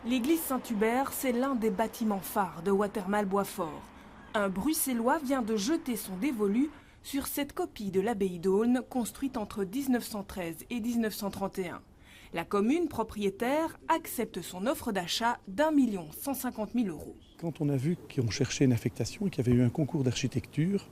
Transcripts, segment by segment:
L'église Saint-Hubert, c'est l'un des bâtiments phares de Watermael-Boitsfort. Un Bruxellois vient de jeter son dévolu sur cette copie de l'abbaye d'Aulne, construite entre 1913 et 1931. La commune propriétaire accepte son offre d'achat d'1,150 000 €. Quand on a vu qu'on cherchait une affectation et qu'il y avait eu un concours d'architecture,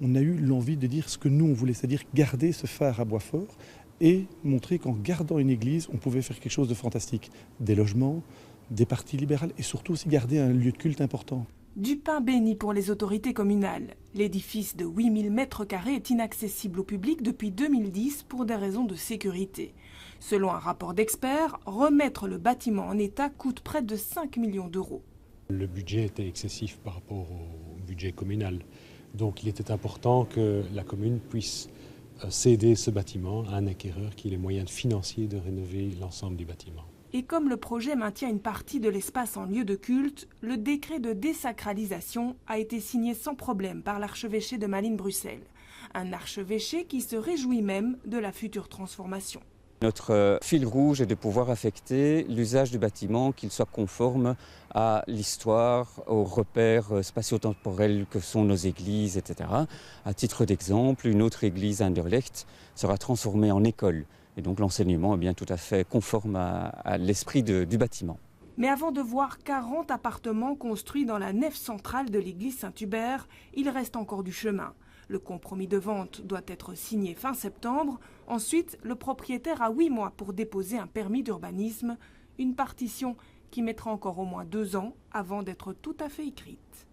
on a eu l'envie de dire ce que nous on voulait, c'est-à-dire garder ce phare à Boitsfort et montrer qu'en gardant une église, on pouvait faire quelque chose de fantastique. Des logements, des parties libérales et surtout aussi garder un lieu de culte important. Du pain béni pour les autorités communales. L'édifice de 8000 m² est inaccessible au public depuis 2010 pour des raisons de sécurité. Selon un rapport d'experts, remettre le bâtiment en état coûte près de 5 millions d'euros. Le budget était excessif par rapport au budget communal. Donc il était important que la commune puisse céder ce bâtiment à un acquéreur qui ait les moyens financiers de rénover l'ensemble du bâtiment. Et comme le projet maintient une partie de l'espace en lieu de culte, le décret de désacralisation a été signé sans problème par l'archevêché de Malines-Bruxelles. Un archevêché qui se réjouit même de la future transformation. Notre fil rouge est de pouvoir affecter l'usage du bâtiment, qu'il soit conforme à l'histoire, aux repères spatio-temporels que sont nos églises, etc. À titre d'exemple, une autre église à Anderlecht sera transformée en école. Et donc l'enseignement est bien tout à fait conforme à l'esprit du bâtiment. Mais avant de voir 40 appartements construits dans la nef centrale de l'église Saint-Hubert, il reste encore du chemin. Le compromis de vente doit être signé fin septembre. Ensuite, le propriétaire a 8 mois pour déposer un permis d'urbanisme, une partition qui mettra encore au moins 2 ans avant d'être tout à fait écrite.